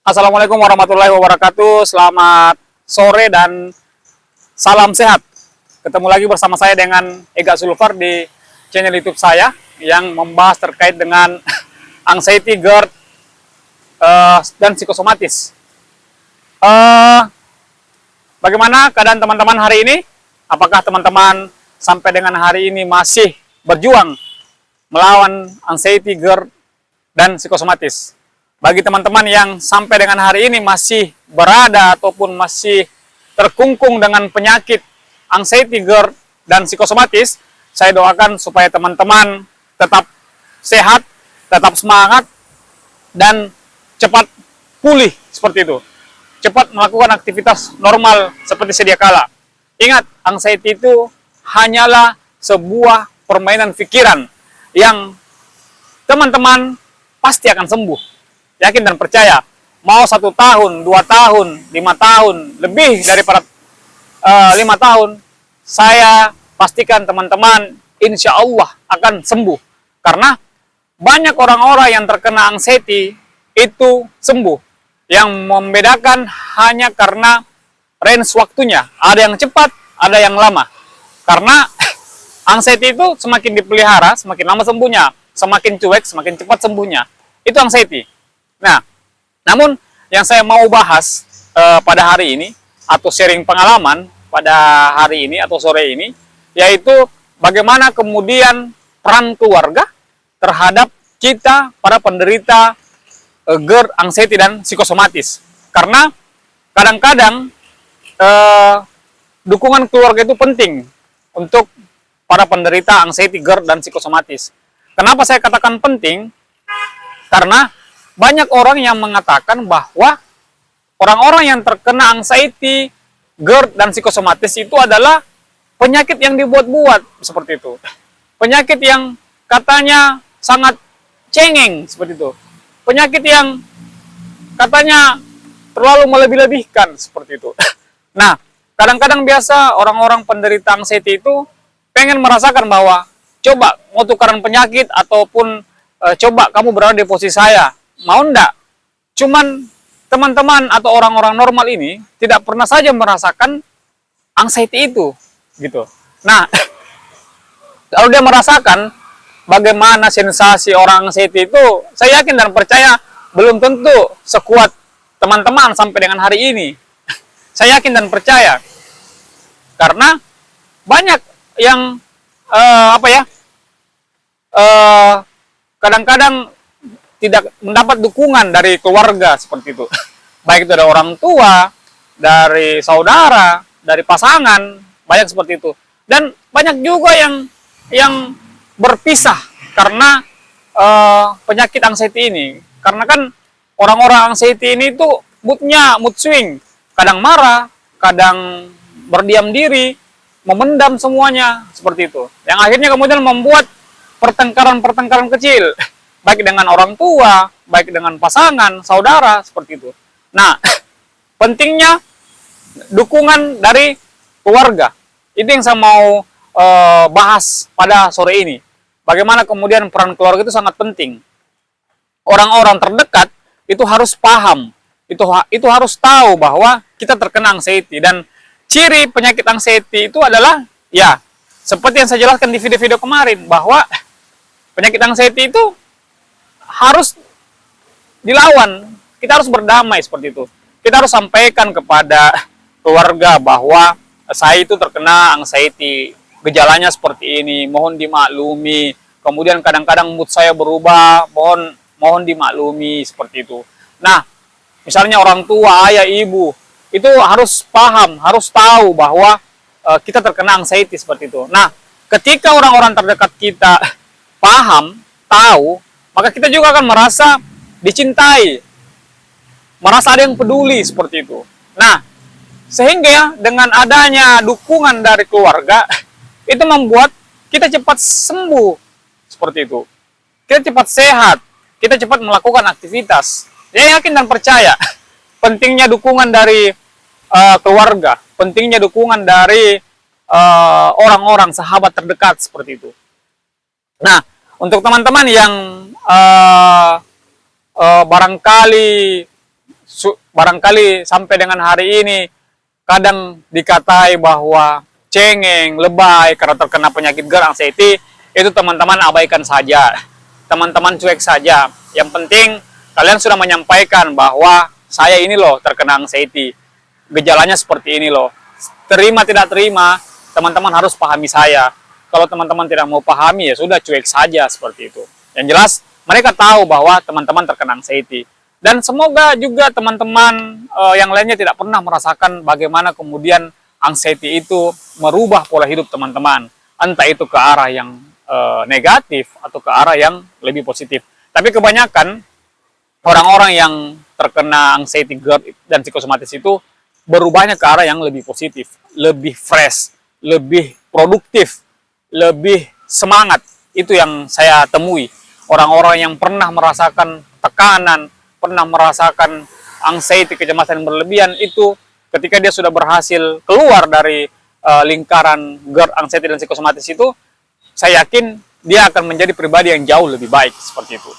Assalamualaikum warahmatullahi wabarakatuh. Selamat sore dan salam sehat. Ketemu lagi bersama saya dengan Ega Sulfar di channel YouTube saya yang membahas terkait dengan anxiety, GERD, dan psikosomatis. Bagaimana keadaan teman-teman hari ini? Apakah teman-teman sampai dengan hari ini masih berjuang melawan anxiety, GERD, dan psikosomatis? Bagi teman-teman yang sampai dengan hari ini masih berada ataupun masih terkungkung dengan penyakit anxiety, GERD, dan psikosomatis, saya doakan supaya teman-teman tetap sehat, tetap semangat, dan cepat pulih seperti itu. Cepat melakukan aktivitas normal seperti sedia kala. Ingat, anxiety itu hanyalah sebuah permainan pikiran yang teman-teman pasti akan sembuh. Yakin dan percaya, mau 1 tahun, 2 tahun, 5 tahun, lebih daripada 5 tahun, saya pastikan teman-teman insya Allah akan sembuh. Karena banyak orang-orang yang terkena anxiety itu sembuh. Yang membedakan hanya karena range waktunya. Ada yang cepat, ada yang lama. Karena anxiety itu semakin dipelihara, semakin lama sembuhnya. Semakin cuek, semakin cepat sembuhnya. Itu anxiety. Nah, namun yang saya mau bahas pada hari ini, atau sharing pengalaman pada hari ini atau sore ini, yaitu bagaimana kemudian peran keluarga terhadap kita para penderita GERD, anxiety, dan psikosomatis. Karena kadang-kadang dukungan keluarga itu penting untuk para penderita anxiety, GERD, dan psikosomatis. Kenapa saya katakan penting? Karena banyak orang yang mengatakan bahwa orang-orang yang terkena anxiety, GERD, dan psikosomatis itu adalah penyakit yang dibuat-buat, seperti itu. Penyakit yang katanya sangat cengeng, seperti itu. Penyakit yang katanya terlalu melebih-lebihkan, seperti itu. Nah, kadang-kadang biasa orang-orang penderita anxiety itu pengen merasakan bahwa coba mau tukaran penyakit ataupun coba kamu berada di posisi saya. Mau enggak? Cuman teman-teman atau orang-orang normal ini tidak pernah saja merasakan anxiety itu, gitu. Nah, kalau dia merasakan bagaimana sensasi orang anxiety itu, saya yakin dan percaya belum tentu sekuat teman-teman sampai dengan hari ini. Saya yakin dan percaya. Karena banyak yang kadang-kadang tidak mendapat dukungan dari keluarga seperti itu. Baik dari orang tua, dari saudara, dari pasangan, banyak seperti itu. Dan banyak juga yang berpisah karena penyakit anxiety ini. Karena kan orang-orang anxiety ini tuh mood swing. Kadang marah, kadang berdiam diri, memendam semuanya seperti itu. Yang akhirnya kemudian membuat pertengkaran-pertengkaran kecil. Baik dengan orang tua, baik dengan pasangan, saudara, seperti itu. Nah, pentingnya dukungan dari keluarga. Itu yang saya mau bahas pada sore ini. Bagaimana kemudian peran keluarga itu sangat penting. Orang-orang terdekat itu harus paham, itu harus tahu bahwa kita terkena anxiety. Dan ciri penyakit anxiety itu adalah, ya, seperti yang saya jelaskan di video-video kemarin, bahwa penyakit anxiety itu harus dilawan, kita harus berdamai seperti itu. Kita harus sampaikan kepada keluarga bahwa saya itu terkena anxiety, gejalanya seperti ini, mohon dimaklumi. Kemudian kadang-kadang mood saya berubah, mohon dimaklumi seperti itu. Nah, misalnya orang tua, ayah, ibu, itu harus paham, harus tahu bahwa kita terkena anxiety seperti itu. Nah, ketika orang-orang terdekat kita paham, tahu, maka kita juga akan merasa dicintai, merasa ada yang peduli seperti itu. Nah, sehingga dengan adanya dukungan dari keluarga, itu membuat kita cepat sembuh seperti itu. Kita cepat sehat, kita cepat melakukan aktivitas. Saya yakin dan percaya pentingnya dukungan dari keluarga, pentingnya dukungan dari orang-orang, sahabat terdekat seperti itu. Nah, untuk teman-teman yang barangkali barangkali sampai dengan hari ini kadang dikatai bahwa cengeng, lebay karena terkena penyakit GERD anxiety, itu teman-teman abaikan saja. Teman-teman cuek saja. Yang penting kalian sudah menyampaikan bahwa saya ini loh terkena anxiety. Gejalanya seperti ini loh. Terima tidak terima, teman-teman harus pahami saya. Kalau teman-teman tidak mau pahami, ya sudah cuek saja seperti itu. Yang jelas, mereka tahu bahwa teman-teman terkena anxiety. Dan semoga juga teman-teman yang lainnya tidak pernah merasakan bagaimana kemudian anxiety itu merubah pola hidup teman-teman. Entah itu ke arah yang negatif atau ke arah yang lebih positif. Tapi kebanyakan orang-orang yang terkena anxiety, GERD, dan psikosomatis itu berubahnya ke arah yang lebih positif, lebih fresh, lebih produktif, lebih semangat. Itu yang saya temui. Orang-orang yang pernah merasakan tekanan, pernah merasakan anxiety, kecemasan yang berlebihan, itu ketika dia sudah berhasil keluar dari lingkaran GERD, anxiety, dan psikosomatis itu, saya yakin dia akan menjadi pribadi yang jauh lebih baik seperti itu.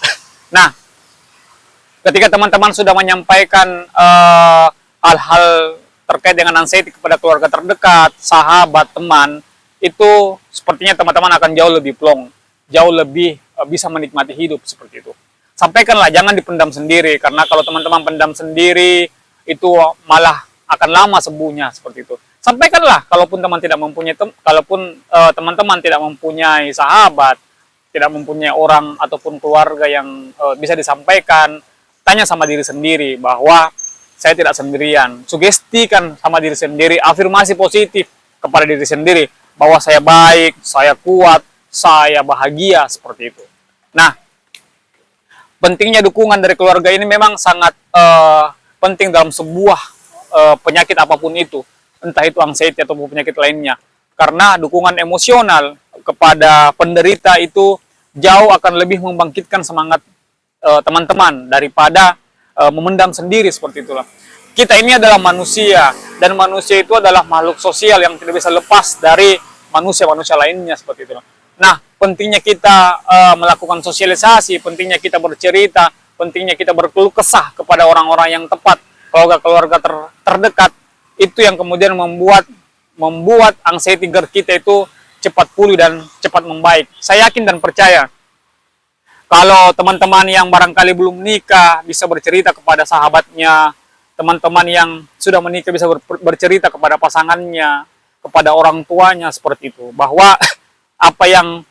Nah, ketika teman-teman sudah menyampaikan hal-hal terkait dengan anxiety kepada keluarga terdekat, sahabat, teman, itu sepertinya teman-teman akan jauh lebih plong, jauh lebih bisa menikmati hidup seperti itu. Sampaikanlah, jangan dipendam sendiri, karena kalau teman-teman pendam sendiri, itu malah akan lama sembuhnya seperti itu. Sampaikanlah, kalaupun teman tidak mempunyai teman-teman tidak mempunyai sahabat, tidak mempunyai orang ataupun keluarga yang bisa disampaikan, tanya sama diri sendiri bahwa saya tidak sendirian. Sugestikan sama diri sendiri, afirmasi positif kepada diri sendiri bahwa saya baik, saya kuat, saya bahagia seperti itu. Nah, pentingnya dukungan dari keluarga ini memang sangat penting dalam sebuah penyakit apapun itu, entah itu anxiety ataupun penyakit lainnya. Karena dukungan emosional kepada penderita itu jauh akan lebih membangkitkan semangat teman-teman daripada memendam sendiri seperti itulah. Kita ini adalah manusia, dan manusia itu adalah makhluk sosial yang tidak bisa lepas dari manusia-manusia lainnya seperti itu. Nah, pentingnya kita melakukan sosialisasi, pentingnya kita bercerita, pentingnya kita berkeluh kesah kepada orang-orang yang tepat, keluarga-keluarga terdekat, itu yang kemudian membuat anxiety GERD kita itu cepat pulih dan cepat membaik. Saya yakin dan percaya kalau teman-teman yang barangkali belum menikah bisa bercerita kepada sahabatnya, teman-teman yang sudah menikah bisa bercerita kepada pasangannya, kepada orang tuanya seperti itu, bahwa apa yang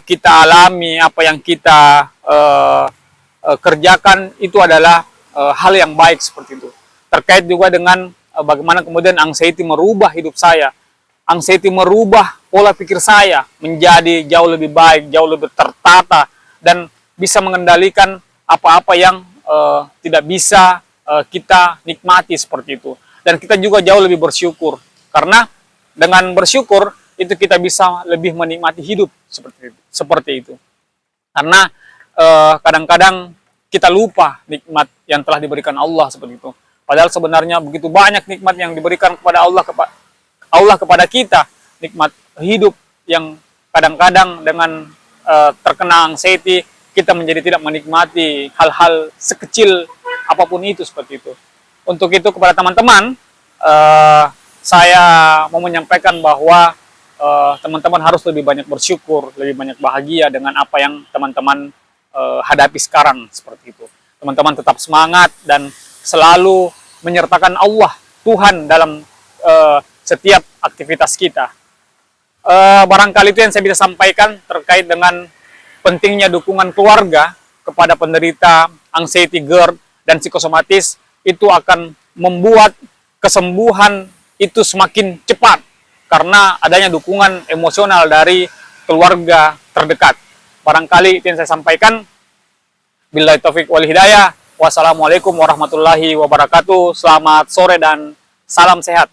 kita alami, apa yang kita kerjakan itu adalah hal yang baik seperti itu. Terkait juga dengan bagaimana kemudian anxiety merubah hidup saya. Anxiety merubah pola pikir saya menjadi jauh lebih baik, jauh lebih tertata, dan bisa mengendalikan apa-apa yang tidak bisa kita nikmati seperti itu. Dan kita juga jauh lebih bersyukur, karena dengan bersyukur itu kita bisa lebih menikmati hidup seperti itu. Karena kadang-kadang kita lupa nikmat yang telah diberikan Allah seperti itu. Padahal sebenarnya begitu banyak nikmat yang diberikan kepada Allah kepada kita, nikmat hidup yang kadang-kadang dengan terkena anxiety kita menjadi tidak menikmati hal-hal sekecil apapun itu seperti itu. Untuk itu kepada teman-teman, saya mau menyampaikan bahwa teman-teman harus lebih banyak bersyukur, lebih banyak bahagia dengan apa yang teman-teman hadapi sekarang seperti itu. Teman-teman tetap semangat dan selalu menyertakan Allah, Tuhan dalam setiap aktivitas kita. Barangkali itu yang saya bisa sampaikan terkait dengan pentingnya dukungan keluarga kepada penderita anxiety, GERD, dan psikosomatis. Itu akan membuat kesembuhan itu semakin cepat karena adanya dukungan emosional dari keluarga terdekat. Barangkali itu yang saya sampaikan. Billahi taufik wal hidayah. Wassalamualaikum warahmatullahi wabarakatuh. Selamat sore dan salam sehat.